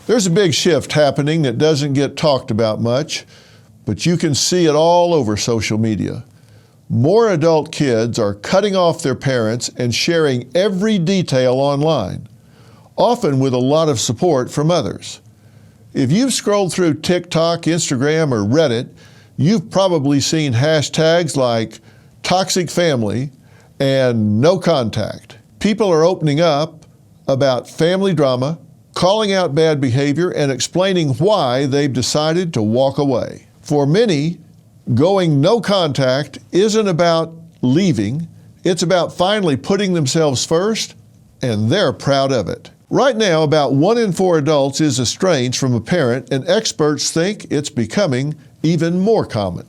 There's a big shift happening that doesn't get talked about much, but you can see it all over social media. More adult kids are cutting off their parents and sharing every detail online, often with a lot of support from others. If you've scrolled through TikTok, Instagram, or Reddit, you've probably seen hashtags like toxic family and no contact. People are opening up about family drama, calling out bad behavior, and explaining why they've decided to walk away. For many, going no contact isn't about leaving, it's about finally putting themselves first, and they're proud of it. Right now, about 1 in 4 adults is estranged from a parent, and experts think it's becoming even more common.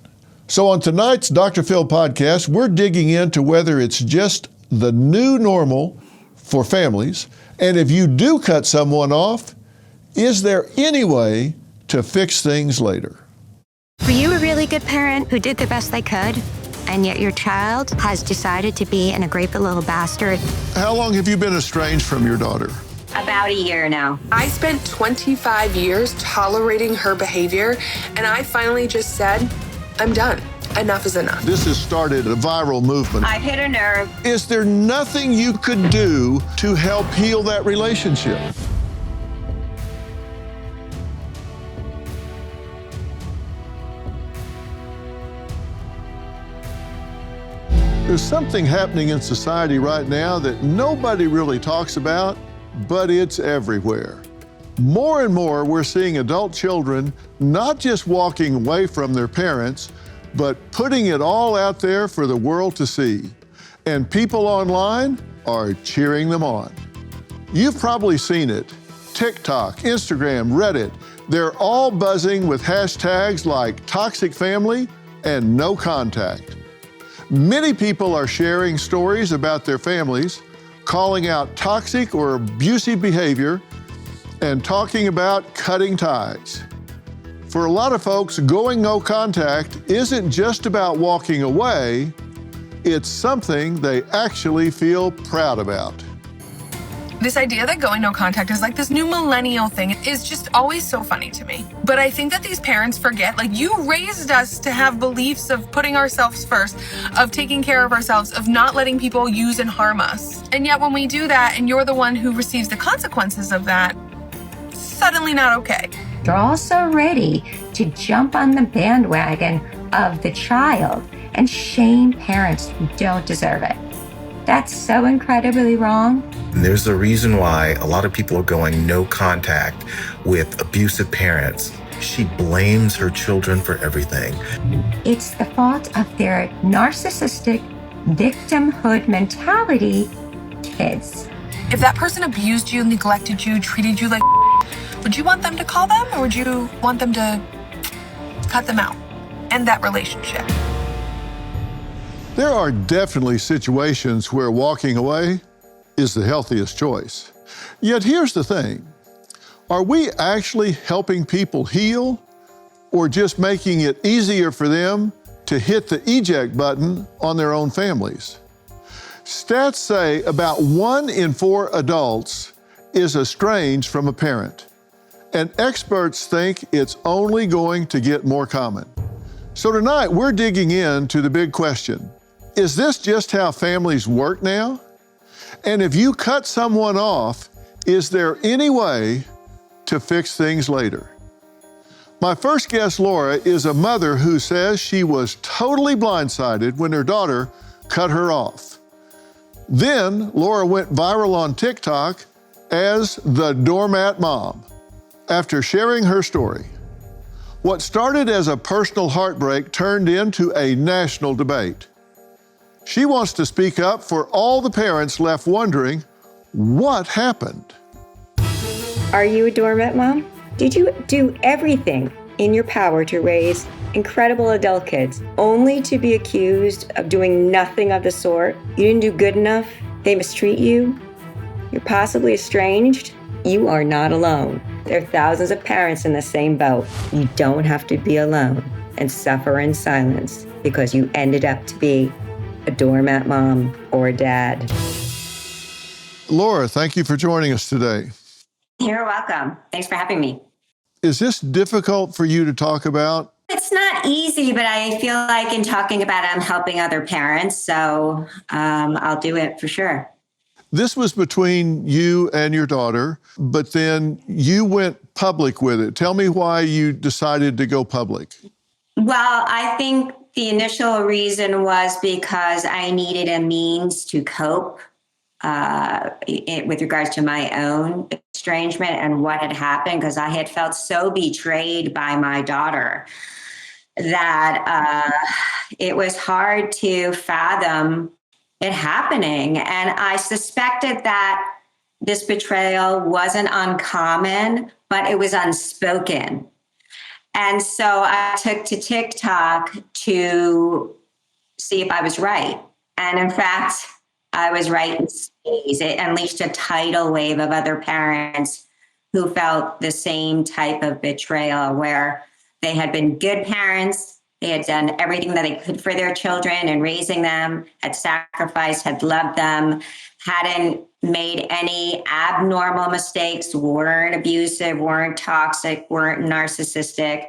So on tonight's Dr. Phil podcast, we're digging into whether it's just the new normal for families, and if you do cut someone off, is there any way to fix things later? Were you a really good parent who did the best they could, and yet your child has decided to be an ungrateful little bastard? How long have you been estranged from your daughter? About a year now. I spent 25 years tolerating her behavior, and I finally just said, I'm done. Enough is enough. This has started a viral movement. I've hit a nerve. Is there nothing you could do to help heal that relationship? There's something happening in society right now that nobody really talks about, but it's everywhere. More and more, we're seeing adult children not just walking away from their parents, but putting it all out there for the world to see. And people online are cheering them on. You've probably seen it. TikTok, Instagram, Reddit, they're all buzzing with hashtags like toxic family and no contact. Many people are sharing stories about their families, calling out toxic or abusive behavior, and talking about cutting ties. For a lot of folks, going no contact isn't just about walking away, it's something they actually feel proud about. This idea that going no contact is like this new millennial thing is just always so funny to me. But I think that these parents forget, like, you raised us to have beliefs of putting ourselves first, of taking care of ourselves, of not letting people use and harm us. And yet when we do that and you're the one who receives the consequences of that, suddenly not okay. They're also ready to jump on the bandwagon of the child and shame parents who don't deserve it. That's so incredibly wrong. There's a reason why a lot of people are going no contact with abusive parents. She blames her children for everything. It's the fault of their narcissistic victimhood mentality kids. If that person abused you, neglected you, treated you like would you want them to call them, or would you want them to cut them out, end that relationship? There are definitely situations where walking away is the healthiest choice. Yet here's the thing. Are we actually helping people heal, or just making it easier for them to hit the eject button on their own families? Stats say about 1 in 4 adults is estranged from a parent, and experts think it's only going to get more common. So tonight, we're digging into the big question. Is this just how families work now? And if you cut someone off, is there any way to fix things later? My first guest, Laura, is a mother who says she was totally blindsided when her daughter cut her off. Then Laura went viral on TikTok as the Doormat Mom after sharing her story. What started as a personal heartbreak turned into a national debate. She wants to speak up for all the parents left wondering, what happened? Are you a doormat mom? Did you do everything in your power to raise incredible adult kids, only to be accused of doing nothing of the sort? You didn't do good enough? They mistreat you? You're possibly estranged? You are not alone. There are thousands of parents in the same boat. You don't have to be alone and suffer in silence because you ended up to be a doormat mom or a dad. Laura, thank you for joining us today. You're welcome. Thanks for having me. Is this difficult for you to talk about? It's not easy, but I feel like in talking about it, I'm helping other parents. So I'll do it for sure. This was between you and your daughter, but then you went public with it. Tell me why you decided to go public. Well, I think the initial reason was because I needed a means to cope with regards to my own estrangement and what had happened, because I had felt so betrayed by my daughter that it was hard to fathom it happening. And I suspected that this betrayal wasn't uncommon, but it was unspoken. And so I took to TikTok to see if I was right. And in fact, I was right in spades. It unleashed a tidal wave of other parents who felt the same type of betrayal, where they had been good parents. They had done everything that they could for their children and raising them, had sacrificed, had loved them, hadn't made any abnormal mistakes, weren't abusive, weren't toxic, weren't narcissistic.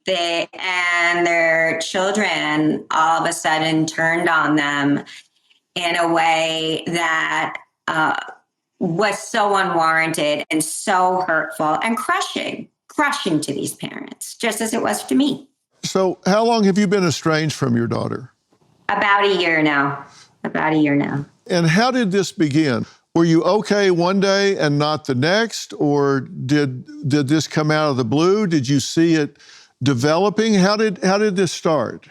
And their children all of a sudden turned on them in a way that was so unwarranted and so hurtful and crushing to these parents, just as it was to me. So how long have you been estranged from your daughter? About a year now. And how did this begin? Were you okay one day and not the next? Or did this come out of the blue? Did you see it developing? How did this start?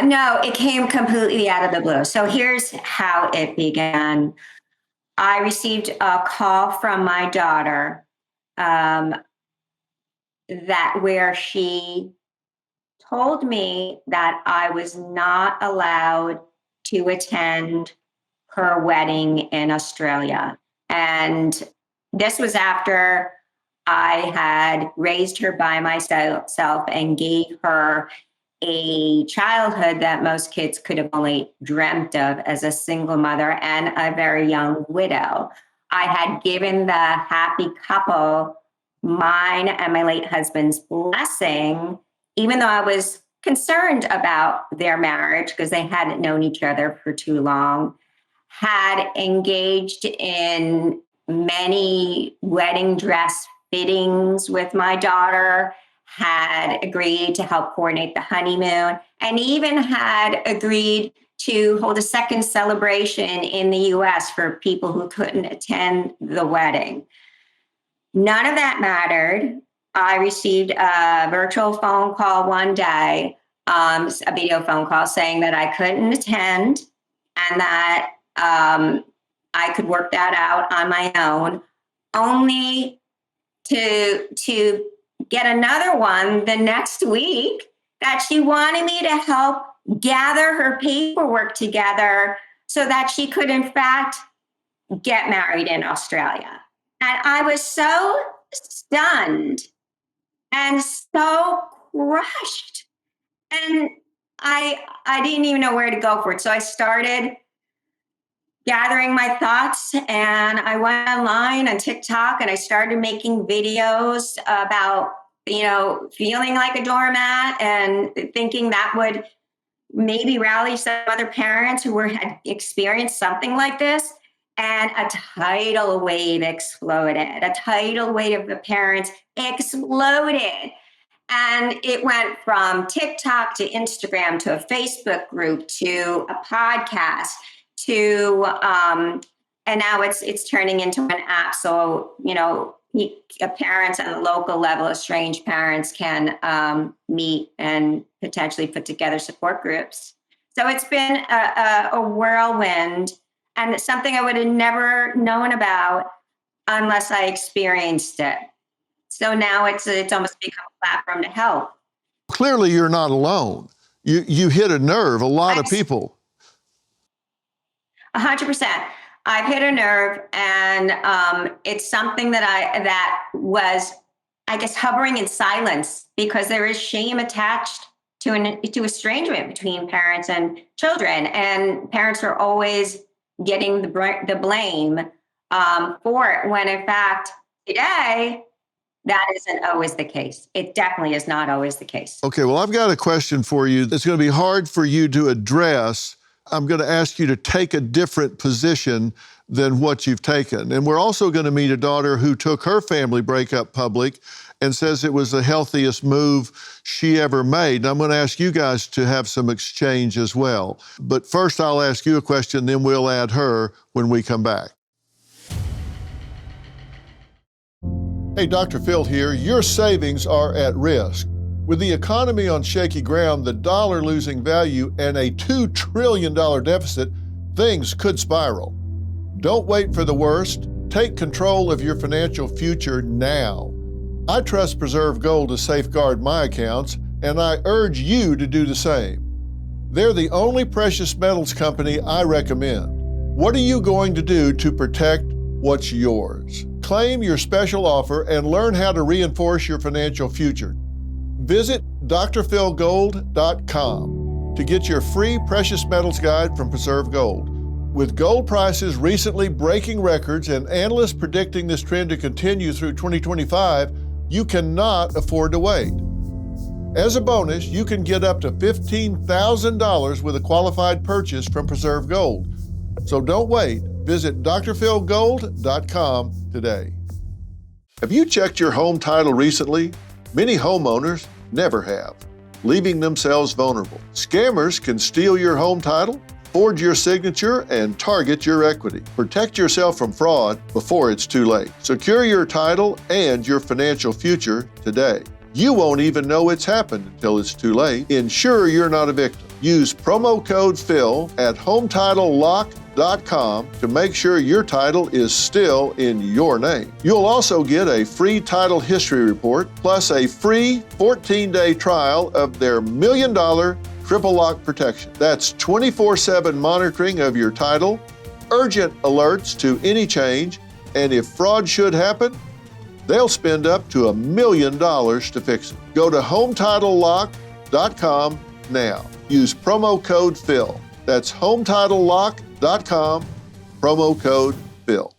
No, it came completely out of the blue. So here's how it began. I received a call from my daughter where she told me that I was not allowed to attend her wedding in Australia. And this was after I had raised her by myself and gave her a childhood that most kids could have only dreamt of as a single mother and a very young widow. I had given the happy couple mine and my late husband's blessing, even though I was concerned about their marriage because they hadn't known each other for too long, had engaged in many wedding dress fittings with my daughter, had agreed to help coordinate the honeymoon, and even had agreed to hold a second celebration in the US for people who couldn't attend the wedding. None of that mattered. I received a virtual phone call one day, a video phone call saying that I couldn't attend and that I could work that out on my own, only to get another one the next week that she wanted me to help gather her paperwork together so that she could, in fact, get married in Australia. And I was so stunned and so crushed. And I didn't even know where to go for it. So I started gathering my thoughts and I went online on TikTok and I started making videos about, feeling like a doormat and thinking that would maybe rally some other parents who had experienced something like this. And a tidal wave exploded. A tidal wave of the parents exploded. And it went from TikTok to Instagram to a Facebook group to a podcast to, and now it's turning into an app. So, parents on the local level, estranged parents can meet and potentially put together support groups. So it's been a whirlwind. And it's something I would have never known about unless I experienced it. So now it's almost become a platform to help. Clearly, you're not alone. You hit a nerve. A lot of people. 100%. I've hit a nerve, and it's something that was, I guess, hovering in silence because there is shame attached to estrangement between parents and children, and parents are always getting the blame for it, when in fact Today, that isn't always the case. It definitely is not always the case. Okay, well, I've got a question for you that's going to be hard for you to address. I'm going to ask you to take a different position than what you've taken. And we're also going to meet a daughter who took her family breakup public and says it was the healthiest move she ever made. And I'm going to ask you guys to have some exchange as well. But first, I'll ask you a question, then we'll add her when we come back. Hey, Dr. Phil here. Your savings are at risk. With the economy on shaky ground, the dollar losing value, and a $2 trillion deficit, things could spiral. Don't wait for the worst. Take control of your financial future now. I trust Preserve Gold to safeguard my accounts, and I urge you to do the same. They're the only precious metals company I recommend. What are you going to do to protect what's yours? Claim your special offer and learn how to reinforce your financial future. Visit drphilgold.com to get your free precious metals guide from Preserve Gold. With gold prices recently breaking records and analysts predicting this trend to continue through 2025, you cannot afford to wait. As a bonus, you can get up to $15,000 with a qualified purchase from Preserve Gold. So don't wait. Visit drphilgold.com today. Have you checked your home title recently? Many homeowners never have, leaving themselves vulnerable. Scammers can steal your home title, forge your signature, and target your equity. Protect yourself from fraud before it's too late. Secure your title and your financial future today. You won't even know it's happened until it's too late. Ensure you're not a victim. Use promo code PHIL at HometitleLock.com to make sure your title is still in your name. You'll also get a free title history report, plus a free 14-day trial of their $1 million triple lock protection. That's 24/7 monitoring of your title, urgent alerts to any change, and if fraud should happen, they'll spend up to $1 million to fix it. Go to HometitleLock.com now. Use promo code PHIL. That's HometitleLock.com, promo code PHIL.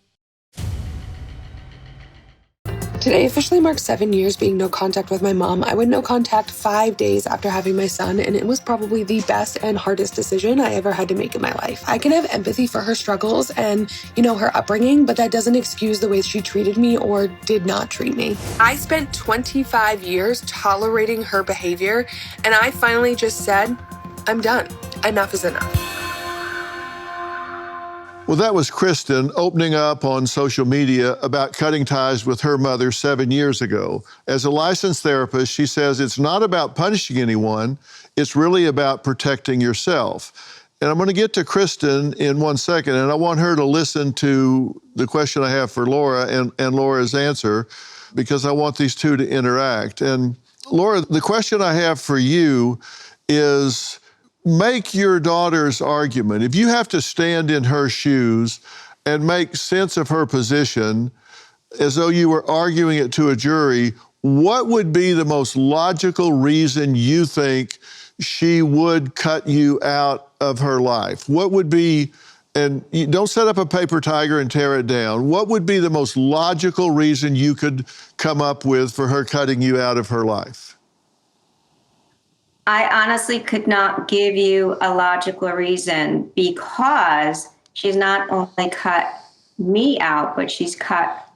Today officially marks 7 years being no contact with my mom. I went no contact 5 days after having my son, and it was probably the best and hardest decision I ever had to make in my life. I can have empathy for her struggles and, her upbringing, but that doesn't excuse the way she treated me or did not treat me. I spent 25 years tolerating her behavior, and I finally just said, I'm done. Enough is enough. Well, that was Kristen opening up on social media about cutting ties with her mother 7 years ago. As a licensed therapist, she says it's not about punishing anyone, it's really about protecting yourself. And I'm going to get to Kristen in 1 second, and I want her to listen to the question I have for Laura and Laura's answer, because I want these two to interact. And Laura, the question I have for you is, make your daughter's argument. If you have to stand in her shoes and make sense of her position as though you were arguing it to a jury, what would be the most logical reason you think she would cut you out of her life? What would be, and you don't set up a paper tiger and tear it down, what would be the most logical reason you could come up with for her cutting you out of her life? I honestly could not give you a logical reason, because she's not only cut me out, but she's cut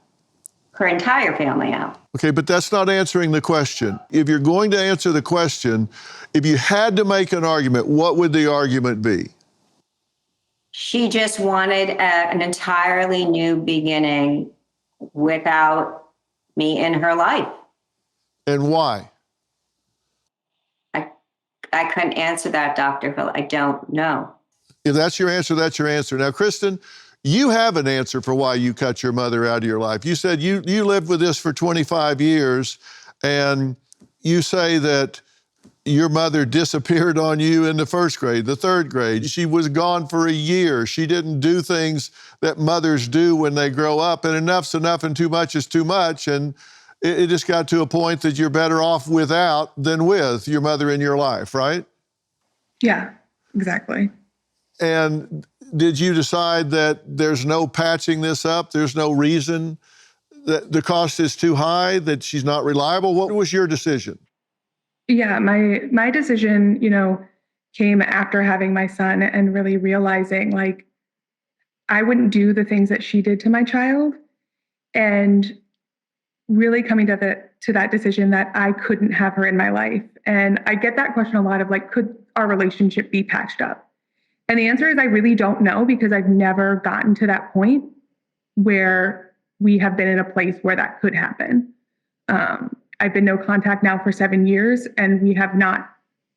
her entire family out. Okay, but that's not answering the question. If you're going to answer the question, if you had to make an argument, what would the argument be? She just wanted an entirely new beginning without me in her life. And why? I couldn't answer that, Dr. Phil. I don't know. If that's your answer, that's your answer. Now, Kristen, you have an answer for why you cut your mother out of your life. You said you lived with this for 25 years, and you say that your mother disappeared on you in the first grade, the third grade. She was gone for a year. She didn't do things that mothers do when they grow up, and enough's enough and too much is too much. And it just got to a point that you're better off without than with your mother in your life, right? Yeah, exactly. And did you decide that there's no patching this up? There's no reason that the cost is too high, that she's not reliable? What was your decision? Yeah, my decision, came after having my son and really realizing like I wouldn't do the things that she did to my child, and really coming to that decision that I couldn't have her in my life. And I get that question a lot of like, could our relationship be patched up? And the answer is I really don't know, because I've never gotten to that point where we have been in a place where that could happen. I've been no contact now for 7 years, and we have not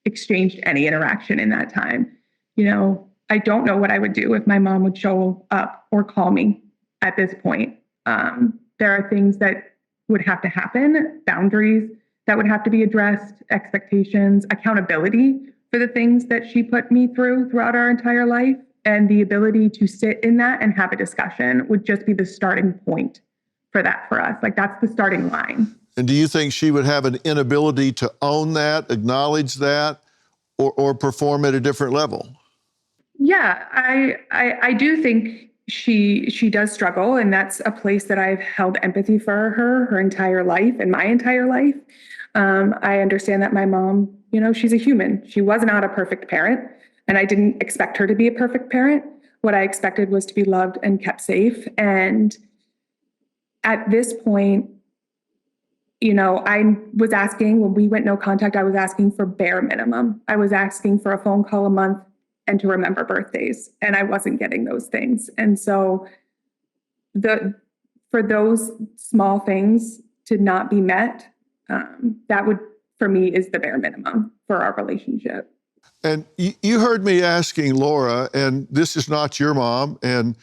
exchanged any interaction in that time. I don't know what I would do if my mom would show up or call me at this point. There are things that would have to happen, boundaries that would have to be addressed, expectations, accountability for the things that she put me through throughout our entire life. And the ability to sit in that and have a discussion would just be the starting point for that for us. Like, that's the starting line. And do you think she would have an inability to own that, acknowledge that, or perform at a different level? Yeah, I do think she does struggle, and that's a place that I've held empathy for her entire life and my entire life. I understand that my mom, she's a human. She was not a perfect parent, and I didn't expect her to be a perfect parent. What I expected was to be loved and kept safe. And at this point, I was asking, when we went no contact, I was asking for bare minimum. I was asking for a phone call a month and to remember birthdays, and I wasn't getting those things. And so for those small things to not be met, that would, for me, is the bare minimum for our relationship. And you heard me asking Laura, and this is not your mom, and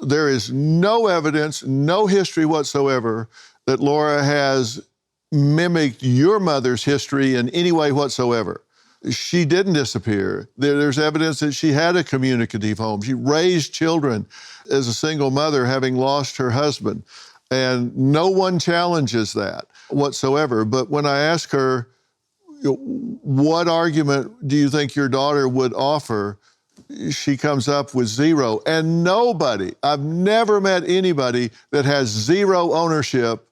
there is no evidence, no history whatsoever that Laura has mimicked your mother's history in any way whatsoever. She didn't disappear. There's evidence that she had a communicative home. She raised children as a single mother, having lost her husband. And no one challenges that whatsoever. But when I ask her, what argument do you think your daughter would offer? She comes up with zero. And nobody, I've never met anybody that has zero ownership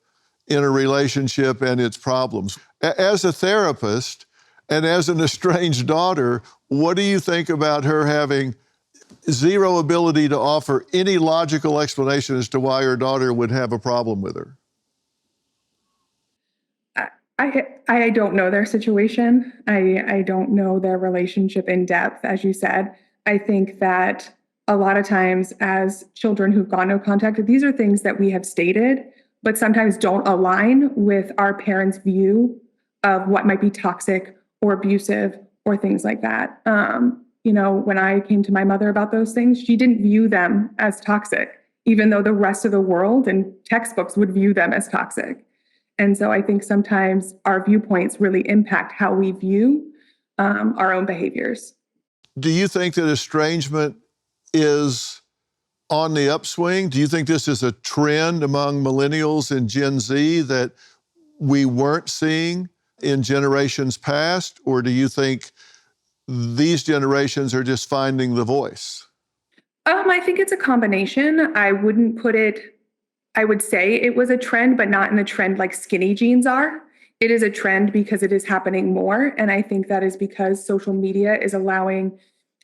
in a relationship and its problems. As a therapist and as an estranged daughter, what do you think about her having zero ability to offer any logical explanation as to why her daughter would have a problem with her? I don't know their situation. I don't know their relationship in depth, as you said. I think that a lot of times as children who've gone no contact, these are things that we have stated, but sometimes don't align with our parents' view of what might be toxic or abusive or things like that. When I came to my mother about those things, she didn't view them as toxic, even though the rest of the world and textbooks would view them as toxic. And so I think sometimes our viewpoints really impact how we view our own behaviors. Do you think that estrangement is on the upswing? Do you think this is a trend among millennials and Gen Z that we weren't seeing in generations past? Or do you think these generations are just finding the voice? I think it's a combination. I would say it was a trend, but not in the trend like skinny jeans are. It is a trend because it is happening more. And I think that is because social media is allowing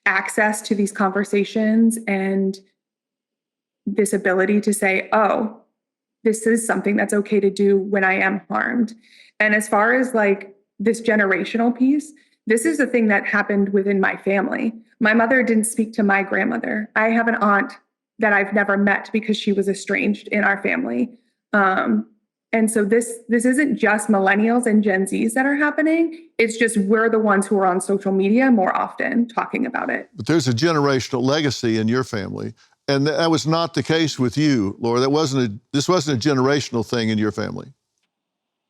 access to these conversations and this ability to say, oh, this is something that's okay to do when I am harmed. And as far as like this generational piece, this is the thing that happened within my family. My mother didn't speak to my grandmother. I have an aunt that I've never met because she was estranged in our family. And so this isn't just millennials and Gen Zs that are happening. It's just we're the ones who are on social media more often talking about it. But there's a generational legacy in your family. And that was not the case with you, Laura. This wasn't a generational thing in your family.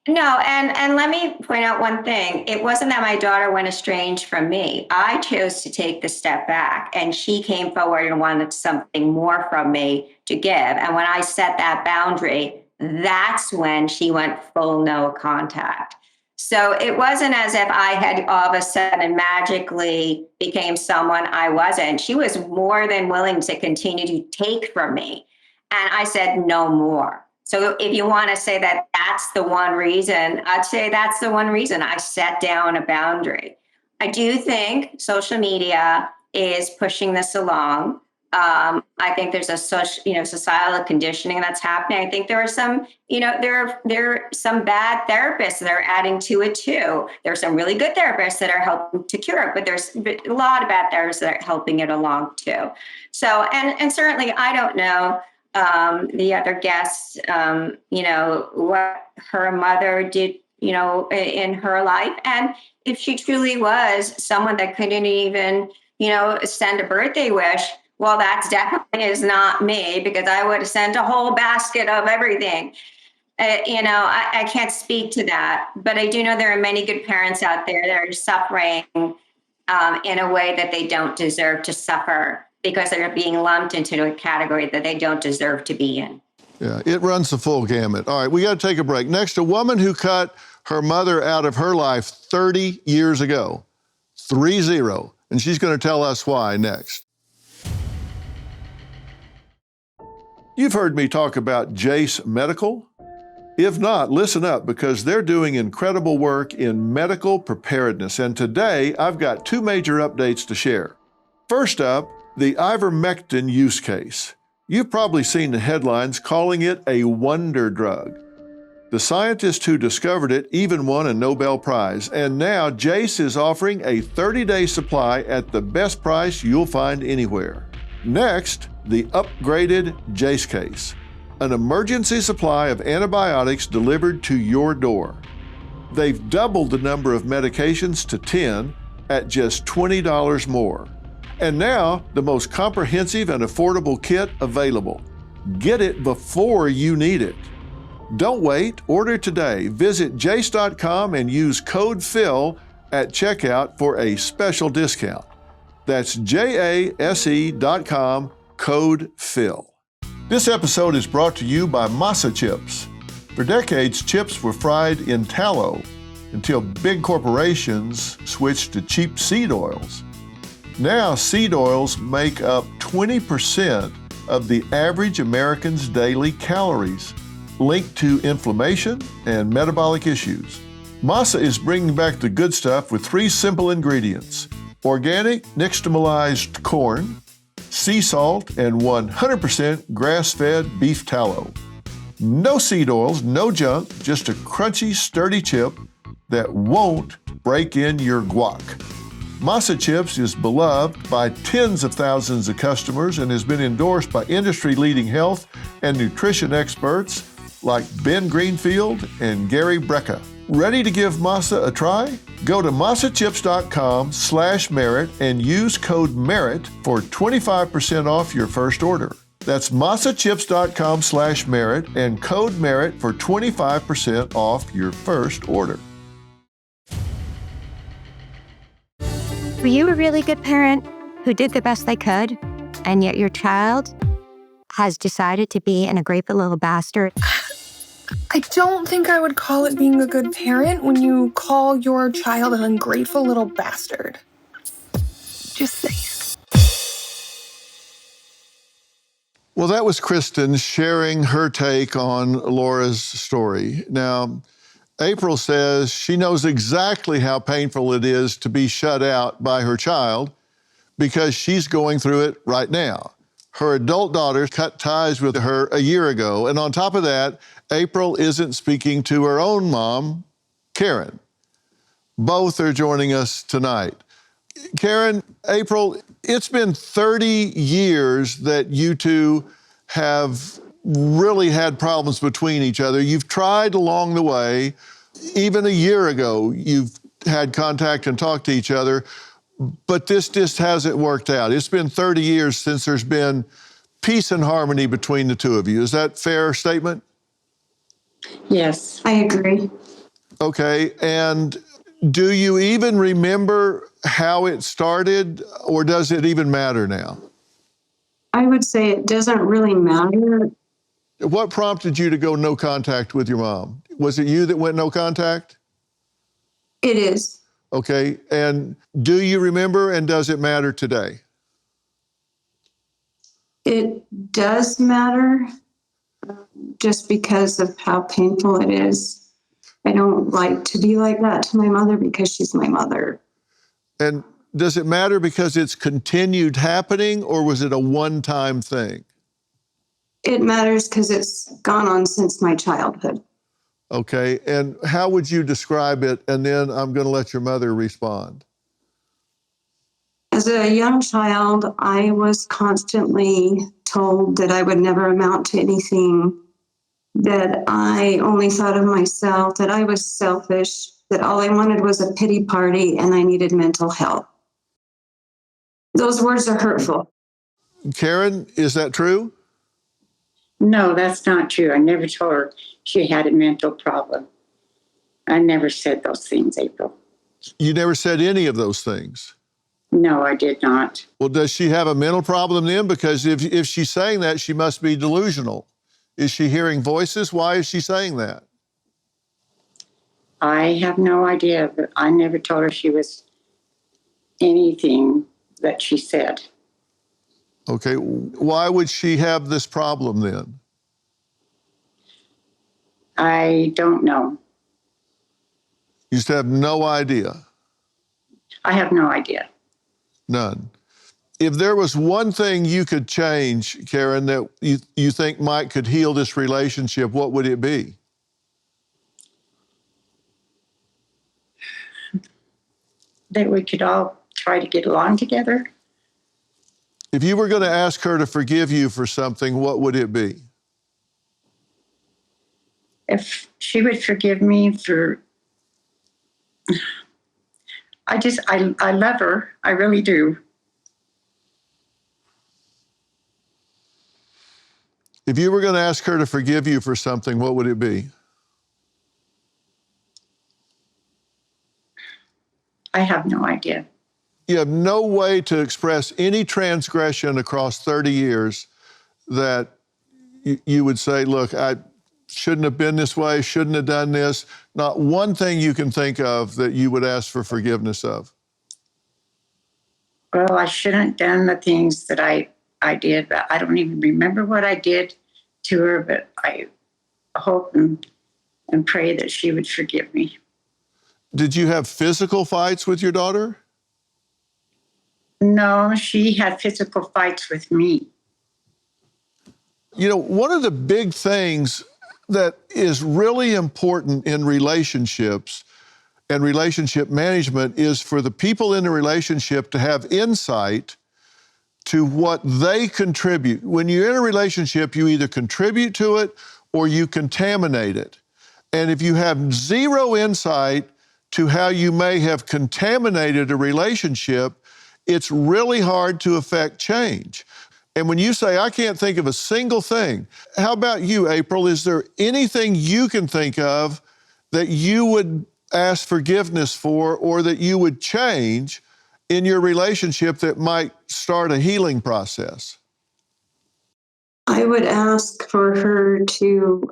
No, and let me point out one thing. It wasn't that my daughter went estranged from me. I chose to take the step back, and she came forward and wanted something more from me to give. And when I set that boundary, that's when she went full no contact. So it wasn't as if I had all of a sudden magically became someone I wasn't. She was more than willing to continue to take from me. And I said, no more. So if you want to say that that's the one reason, I'd say that's the one reason I set down a boundary. I do think social media is pushing this along. I think there's a societal conditioning that's happening. I think there are some, there are some bad therapists that are adding to it too. There are some really good therapists that are helping to cure it, but there's a lot of bad therapists that are helping it along too. So, and certainly I don't know the other guests, what her mother did, in her life. And if she truly was someone that couldn't even, send a birthday wish, well, that's definitely is not me, because I would have sent a whole basket of everything. I can't speak to that, but I do know there are many good parents out there that are suffering in a way that they don't deserve to suffer, because they're being lumped into a category that they don't deserve to be in. Yeah, it runs the full gamut. All right, we got to take a break. Next, a woman who cut her mother out of her life 30 years ago, 30, and she's going to tell us why next. You've heard me talk about Jace Medical. If not, listen up, because they're doing incredible work in medical preparedness. And today, I've got two major updates to share. First up, the ivermectin use case. You've probably seen the headlines calling it a wonder drug. The scientist who discovered it even won a Nobel Prize, and now Jace is offering a 30-day supply at the best price you'll find anywhere. Next, the upgraded Jace case, an emergency supply of antibiotics delivered to your door. They've doubled the number of medications to 10 at just $20 more. And now, the most comprehensive and affordable kit available. Get it before you need it. Don't wait, order today. Visit jace.com and use code PHIL at checkout for a special discount. That's JASE.com, code PHIL. This episode is brought to you by Masa Chips. For decades, chips were fried in tallow until big corporations switched to cheap seed oils. Now, seed oils make up 20% of the average American's daily calories, linked to inflammation and metabolic issues. Masa is bringing back the good stuff with 3 simple ingredients: organic nixtamalized corn, sea salt, and 100% grass-fed beef tallow. No seed oils, no junk, just a crunchy, sturdy chip that won't break in your guac. Masa Chips is beloved by tens of thousands of customers and has been endorsed by industry-leading health and nutrition experts like Ben Greenfield and Gary Brecka. Ready to give Masa a try? Go to masachips.com/merit and use code MERIT for 25% off your first order. That's masachips.com/merit and code MERIT for 25% off your first order. Were you a really good parent who did the best they could, and yet your child has decided to be an ungrateful little bastard? I don't think I would call it being a good parent when you call your child an ungrateful little bastard. Just saying. Well, that was Kristen sharing her take on Laura's story. Now, April says she knows exactly how painful it is to be shut out by her child because she's going through it right now. Her adult daughter cut ties with her a year ago, and on top of that, April isn't speaking to her own mom, Karen. Both are joining us tonight. Karen, April, it's been 30 years that you two have really had problems between each other. You've tried along the way. Even a year ago, you've had contact and talked to each other, but this just hasn't worked out. It's been 30 years since there's been peace and harmony between the two of you. Is that a fair statement? Yes, I agree. Okay, and do you even remember how it started, or does it even matter now? I would say it doesn't really matter. What prompted you to go no contact with your mom? Was it you that went no contact? It is. Okay, and do you remember, and does it matter today? It does matter. just because of how painful it is. I don't like to be like that to my mother because she's my mother. And does it matter because it's continued happening, or was it a one-time thing? It matters because it's gone on since my childhood. Okay, and how would you describe it? And then I'm going to let your mother respond. As a young child, I was constantly told that I would never amount to anything, that I only thought of myself, that I was selfish, that all I wanted was a pity party and I needed mental help. Those words are hurtful. Karen, is that true? No, that's not true. I never told her she had a mental problem. I never said those things, April. You never said any of those things? No, I did not. Well, does she have a mental problem then? Because if she's saying that, she must be delusional. Is she hearing voices? Why is she saying that? I have no idea, but I never told her she was anything that she said. Okay, why would she have this problem then? I don't know. You just have no idea? I have no idea. None. If there was one thing you could change, Karen, that you think Mike could heal this relationship, what would it be? That we could all try to get along together. If you were going to ask her to forgive you for something, what would it be? If she would forgive me for, I love her. I really do. If you were going to ask her to forgive you for something, what would it be? I have no idea. You have no way to express any transgression across 30 years that you would say, look, I shouldn't have been this way, shouldn't have done this. Not one thing you can think of that you would ask for forgiveness of. Well, I shouldn't have done the things that I did, but I don't even remember what I did to her, but I hope and pray that she would forgive me. Did you have physical fights with your daughter? No, she had physical fights with me. You know, one of the big things that is really important in relationships and relationship management is for the people in the relationship to have insight to what they contribute. When you're in a relationship, you either contribute to it or you contaminate it. And if you have zero insight to how you may have contaminated a relationship, it's really hard to affect change. And when you say, I can't think of a single thing, how about you, April? Is there anything you can think of that you would ask forgiveness for or that you would change in your relationship that might start a healing process? I would ask for her to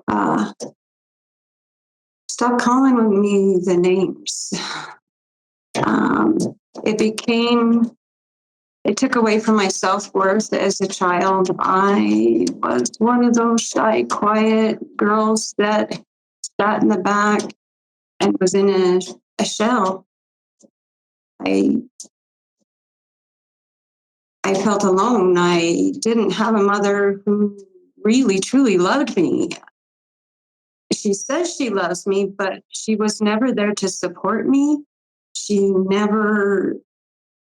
stop calling me the names. It took away from my self-worth as a child. I was one of those shy, quiet girls that sat in the back and was in a shell. I felt alone. I didn't have a mother who really, truly loved me. She says she loves me, but she was never there to support me. She never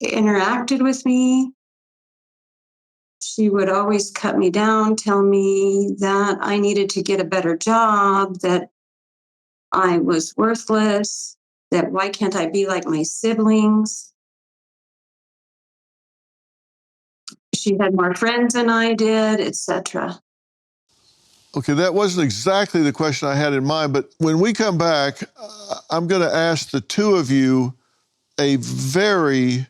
interacted with me. She would always cut me down, tell me that I needed to get a better job, that I was worthless, that why can't I be like my siblings? She had more friends than I did, etc. Okay, that wasn't exactly the question I had in mind, but when we come back, I'm going to ask the two of you a very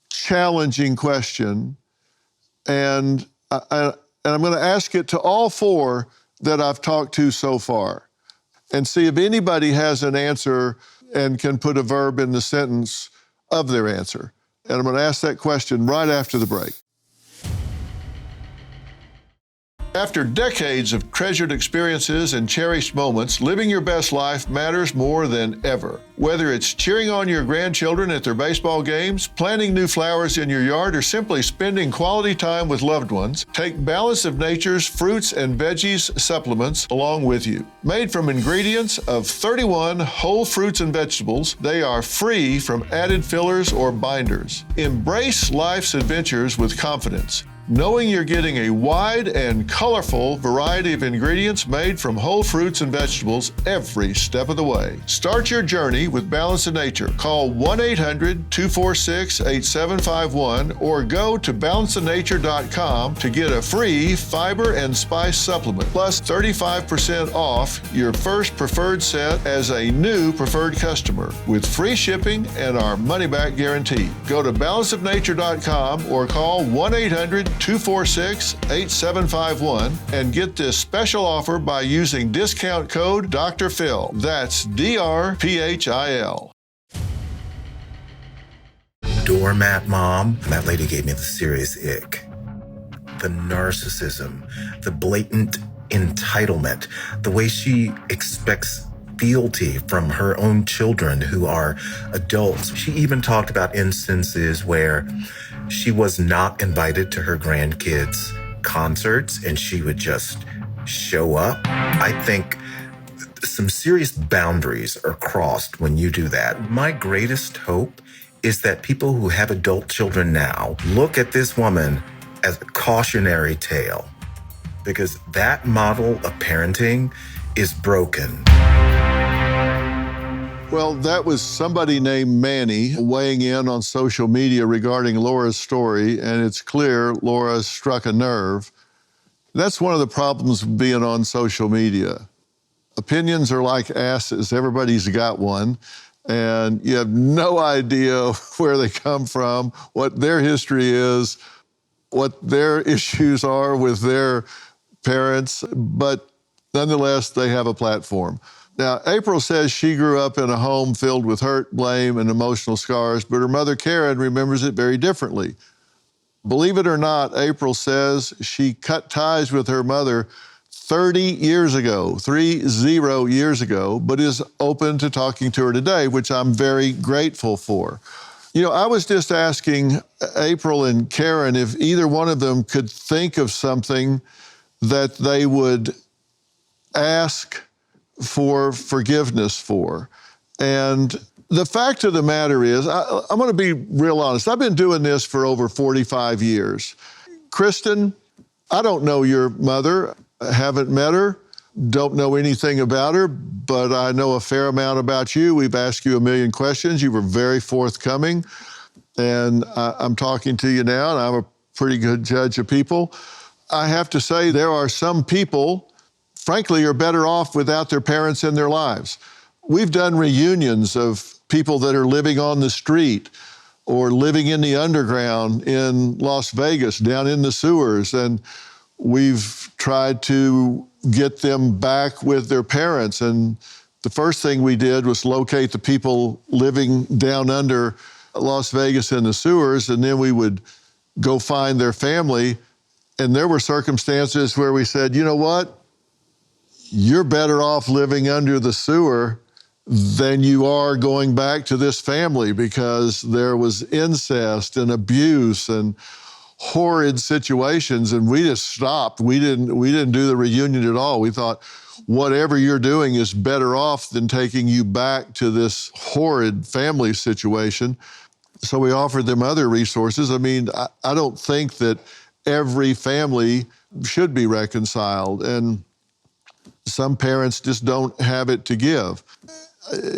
challenging question, and I'm going to ask it to all four that I've talked to so far, and see if anybody has an answer and can put a verb in the sentence of their answer. And I'm going to ask that question right after the break. After decades of treasured experiences and cherished moments, living your best life matters more than ever. Whether it's cheering on your grandchildren at their baseball games, planting new flowers in your yard, or simply spending quality time with loved ones, take Balance of Nature's fruits and veggies supplements along with you. Made from ingredients of 31 whole fruits and vegetables, they are free from added fillers or binders. Embrace life's adventures with confidence, knowing you're getting a wide and colorful variety of ingredients made from whole fruits and vegetables every step of the way. Start your journey with Balance of Nature. Call 1-800-246-8751 or go to balanceofnature.com to get a free fiber and spice supplement, plus 35% off your first preferred set as a new preferred customer with free shipping and our money-back guarantee. Go to balanceofnature.com or call 1-800-246-8751 and get this special offer by using discount code Dr. Phil. That's DRPHIL. Doormat mom, that lady gave me the serious ick. The narcissism, the blatant entitlement, the way she expects fealty from her own children who are adults. She even talked about instances where she was not invited to her grandkids' concerts and she would just show up. I think some serious boundaries are crossed when you do that. My greatest hope is that people who have adult children now look at this woman as a cautionary tale, because that model of parenting is broken. Well, that was somebody named Manny weighing in on social media regarding Laura's story, and it's clear Laura struck a nerve. That's one of the problems of being on social media. Opinions are like asses. Everybody's got one, and you have no idea where they come from, what their history is, what their issues are with their parents, but nonetheless, they have a platform. Now, April says she grew up in a home filled with hurt, blame, and emotional scars, but her mother, Karen, remembers it very differently. Believe it or not, April says she cut ties with her mother 30 years ago, 30 years ago, but is open to talking to her today, which I'm very grateful for. You know, I was just asking April and Karen if either one of them could think of something that they would ask for forgiveness for. And the fact of the matter is, I'm going to be real honest. I've been doing this for over 45 years. Kristen, I don't know your mother. I haven't met her. Don't know anything about her, but I know a fair amount about you. We've asked you a million questions. You were very forthcoming. And I'm talking to you now, and I'm a pretty good judge of people. I have to say there are some people, frankly, are better off without their parents in their lives. We've done reunions of people that are living on the street or living in the underground in Las Vegas, down in the sewers, and we've tried to get them back with their parents. And the first thing we did was locate the people living down under Las Vegas in the sewers, and then we would go find their family. And there were circumstances where we said, you know what? You're better off living under the sewer than you are going back to this family, because there was incest and abuse and horrid situations, and we just stopped. We didn't do the reunion at all. We thought, whatever you're doing is better off than taking you back to this horrid family situation. So we offered them other resources. I mean, I don't think that every family should be reconciled, and some parents just don't have it to give.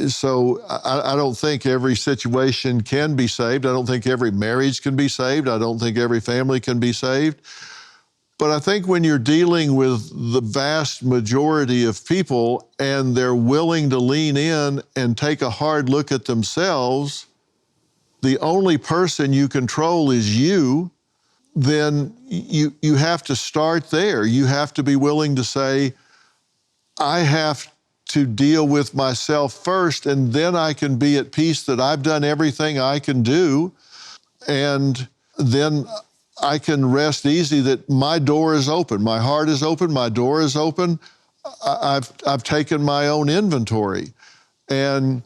So I don't think every situation can be saved. I don't think every marriage can be saved. I don't think every family can be saved. But I think when you're dealing with the vast majority of people and they're willing to lean in and take a hard look at themselves, the only person you control is you, then you have to start there. You have to be willing to say, I have to deal with myself first, and then I can be at peace that I've done everything I can do, and then I can rest easy that my door is open. My heart is open. My door is open. I've taken my own inventory. And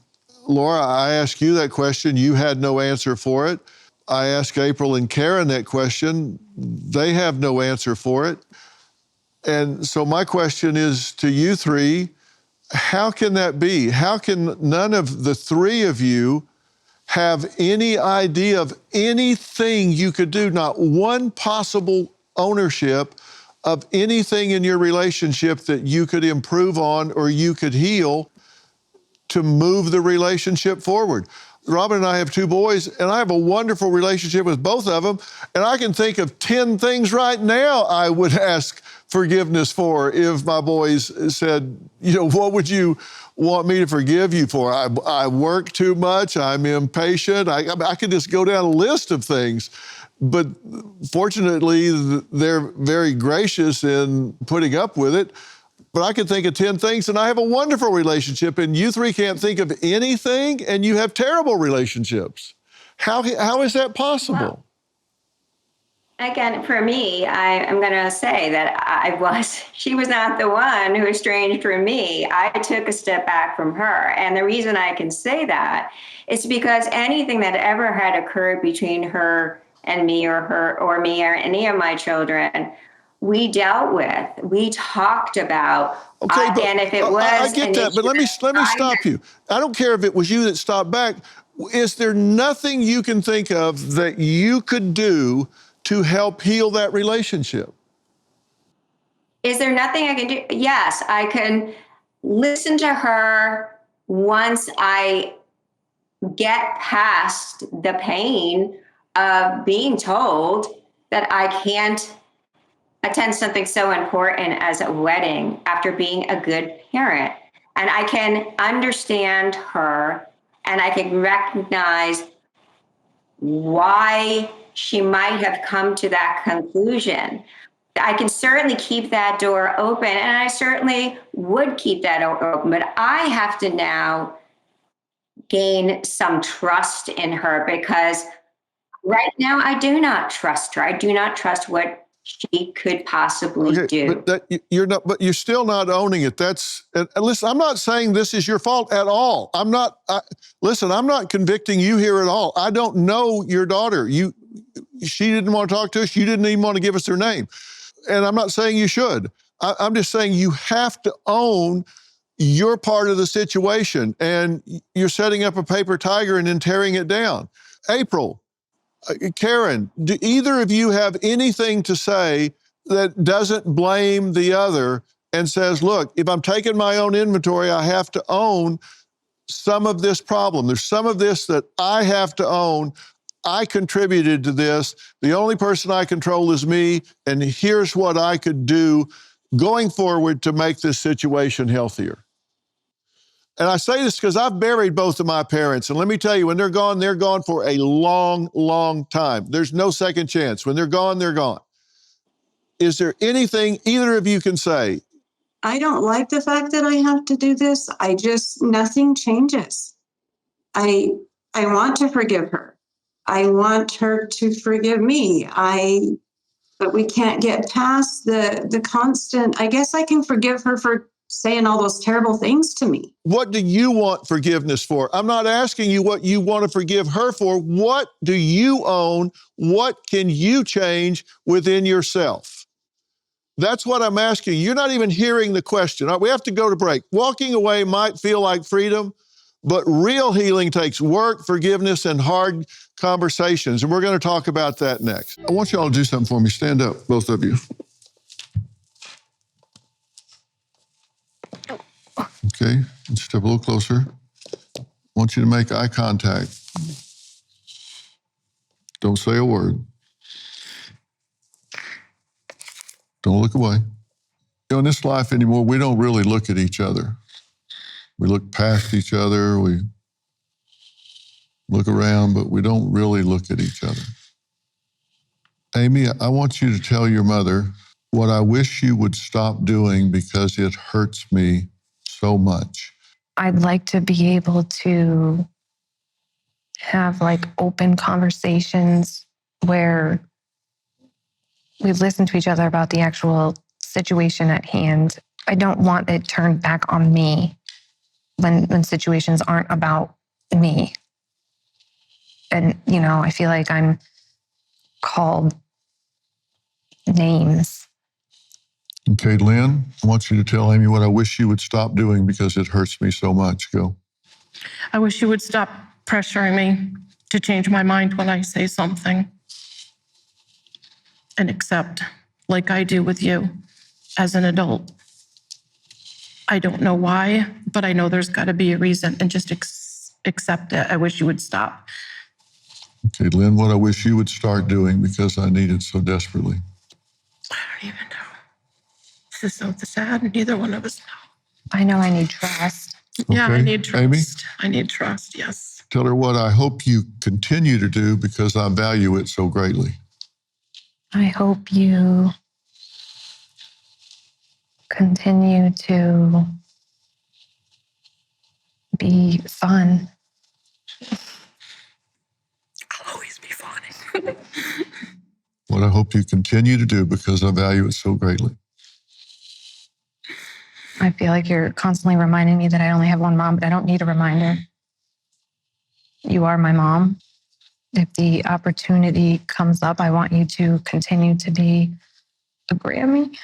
Laura, I asked you that question. You had no answer for it. I asked April and Karen that question. They have no answer for it. And so my question is to you three, how can that be? How can none of the three of you have any idea of anything you could do, not one possible ownership of anything in your relationship that you could improve on or you could heal to move the relationship forward? Robin and I have two boys, and I have a wonderful relationship with both of them, and I can think of 10 things right now I would ask forgiveness for if my boys said, what would you want me to forgive you for? I work too much, I'm impatient. I could just go down a list of things. But fortunately, they're very gracious in putting up with it. But I can think of 10 things, and I have a wonderful relationship, and you three can't think of anything, and you have terrible relationships. How is that possible? Well, again, for me, I'm going to say that she was not the one who estranged from me. I took a step back from her. And the reason I can say that is because anything that ever had occurred between her and me or me or any of my children, we dealt with, we talked about. Okay, but and if it was, I get that, but let me stop you. I don't care if it was you that stopped back. Is there nothing you can think of that you could do to help heal that relationship? Is there nothing I can do? Yes, I can listen to her once I get past the pain of being told that I can't attend something so important as a wedding after being a good parent. And I can understand her, and I can recognize why she might have come to that conclusion. I can certainly keep that door open, and I certainly would keep that door open, but I have to now gain some trust in her, because right now I do not trust her. I do not trust what she could possibly do. But you're still not owning it. Listen, I'm not saying this is your fault at all. I'm not convicting you here at all. I don't know your daughter. She didn't want to talk to us. You didn't even want to give us her name. And I'm not saying you should. I'm just saying you have to own your part of the situation, and you're setting up a paper tiger and then tearing it down. April, Karen, do either of you have anything to say that doesn't blame the other and says, look, if I'm taking my own inventory, I have to own some of this problem. There's some of this that I have to own. I contributed to this. The only person I control is me, and here's what I could do going forward to make this situation healthier. And I say this because I've buried both of my parents. And let me tell you, when they're gone for a long, long time. There's no second chance. When they're gone, they're gone. Is there anything either of you can say? I don't like the fact that I have to do this. Nothing changes. I want to forgive her. I want her to forgive me. But we can't get past the constant. I guess I can forgive her for saying all those terrible things to me. What do you want forgiveness for? I'm not asking you what you want to forgive her for. What do you own? What can you change within yourself? That's what I'm asking. You're not even hearing the question. All right, we have to go to break. Walking away might feel like freedom, but real healing takes work, forgiveness, and hard conversations. And we're going to talk about that next. I want you all to do something for me. Stand up, both of you. Okay, step a little closer. I want you to make eye contact. Don't say a word. Don't look away. In this life anymore, we don't really look at each other. We look past each other, we look around, but we don't really look at each other. Amy, I want you to tell your mother what I wish you would stop doing because it hurts me so much. I'd like to be able to have open conversations where we listen to each other about the actual situation at hand. I don't want it turned back on me when situations aren't about me. And, I feel like I'm called names. Okay, Lynn, I want you to tell Amy what I wish you would stop doing because it hurts me so much. Go. I wish you would stop pressuring me to change my mind when I say something and accept, like I do with you as an adult. I don't know why, but I know there's got to be a reason, and just accept it. I wish you would stop. Okay, Lynn, what I wish you would start doing because I need it so desperately. I don't even know. This is so sad, and neither one of us know. I know I need trust. Yeah, I Okay, need trust. Amy? I need trust, yes. Tell her what I hope you continue to do because I value it so greatly. I hope you continue to be fun. I'll always be fun. What I hope you continue to do because I value it so greatly. I feel like you're constantly reminding me that I only have one mom, but I don't need a reminder. You are my mom. If the opportunity comes up, I want you to continue to be a Grammy.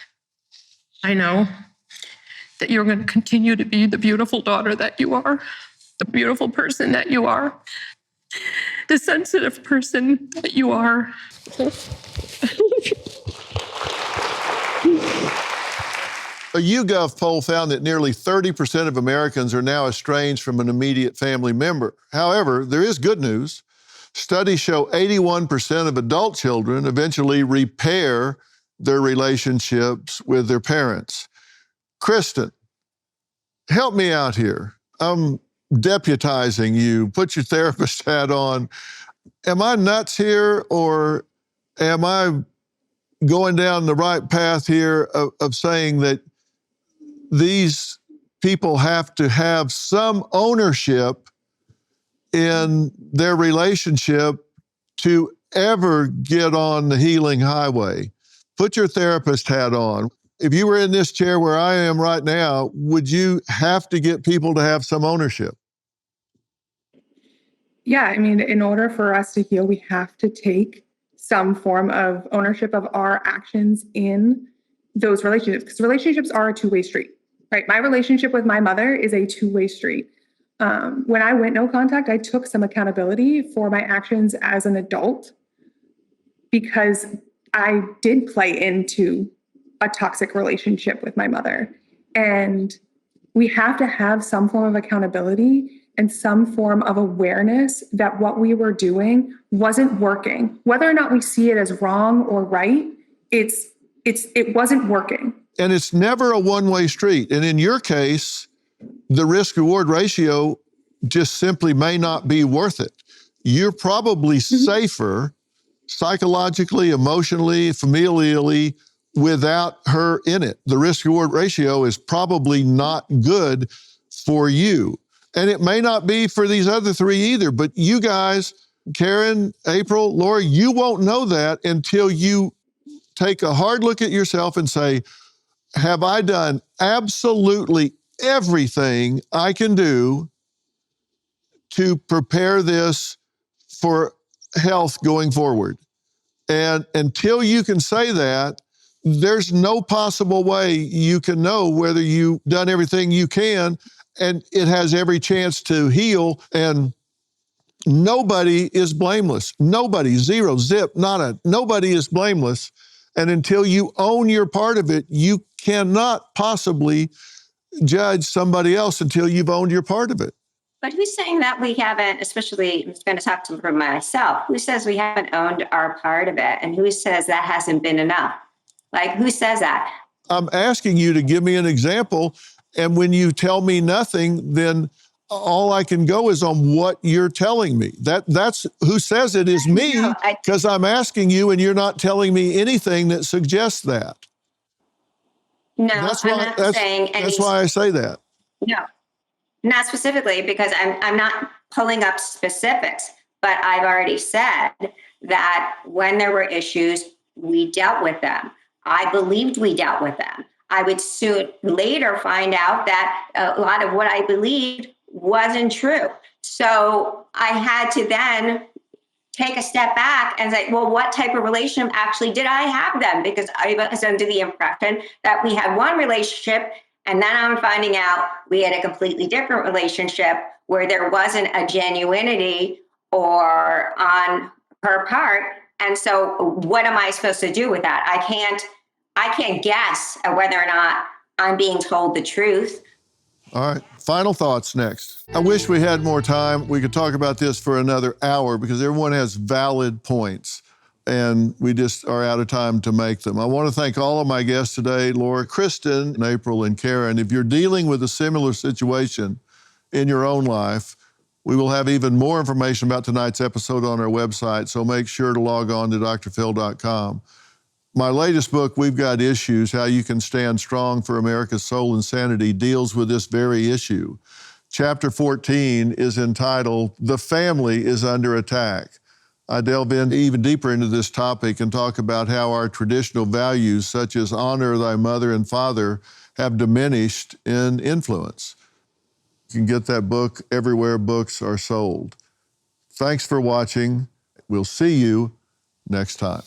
I know that you're going to continue to be the beautiful daughter that you are, the beautiful person that you are, the sensitive person that you are. A YouGov poll found that nearly 30% of Americans are now estranged from an immediate family member. However, there is good news. Studies show 81% of adult children eventually repair their relationships with their parents. Kristen, help me out here. I'm deputizing you. Put your therapist hat on. Am I nuts here, or am I going down the right path here of saying that these people have to have some ownership in their relationship to ever get on the healing highway? Put your therapist hat on. If you were in this chair where I am right now, would you have to get people to have some ownership? Yeah, I mean, in order for us to heal, we have to take some form of ownership of our actions in those relationships, because relationships are a two-way street, right? My relationship with my mother is a two-way street. When I went no contact, I took some accountability for my actions as an adult because I did play into a toxic relationship with my mother. And we have to have some form of accountability and some form of awareness that what we were doing wasn't working. Whether or not we see it as wrong or right, it wasn't working. And it's never a one-way street. And in your case, the risk-reward ratio just simply may not be worth it. You're probably safer psychologically, emotionally, familially without her in it. The risk-reward ratio is probably not good for you. And it may not be for these other three either, but you guys, Karen, April, Laura, you won't know that until you take a hard look at yourself and say, have I done absolutely everything I can do to prepare this for health going forward? And until you can say that, there's no possible way you can know whether you've done everything you can, and it has every chance to heal. And nobody is blameless. Nobody, zero, zip, nada. Nobody is blameless. And until you own your part of it, you cannot possibly judge somebody else until you've owned your part of it. But who's saying that we haven't, especially I'm going to talk to for myself, who says we haven't owned our part of it? And who says that hasn't been enough? Like, who says that? I'm asking you to give me an example. And when you tell me nothing, then all I can go is on what you're telling me. That's who says it is me, because I'm asking you and you're not telling me anything that suggests that. No, I'm not saying anything. That's why I say that. No, not specifically, because I'm not pulling up specifics, but I've already said that when there were issues, we dealt with them. I believed we dealt with them. I would soon later find out that a lot of what I believed wasn't true. So I had to then take a step back and say, well, what type of relationship actually did I have then? Because I was under the impression that we had one relationship, and then I'm finding out we had a completely different relationship where there wasn't a genuinity or on her part. And so what am I supposed to do with that? I can't guess at whether or not I'm being told the truth. All right, final thoughts next. I wish we had more time. We could talk about this for another hour because everyone has valid points and we just are out of time to make them. I want to thank all of my guests today, Laura, Kristen, April, and Karen. If you're dealing with a similar situation in your own life, we will have even more information about tonight's episode on our website, so make sure to log on to drphil.com. My latest book, We've Got Issues, How You Can Stand Strong for America's Soul and Sanity, deals with this very issue. Chapter 14 is entitled, The Family is Under Attack. I delve in even deeper into this topic and talk about how our traditional values, such as honor thy mother and father, have diminished in influence. You can get that book everywhere books are sold. Thanks for watching. We'll see you next time.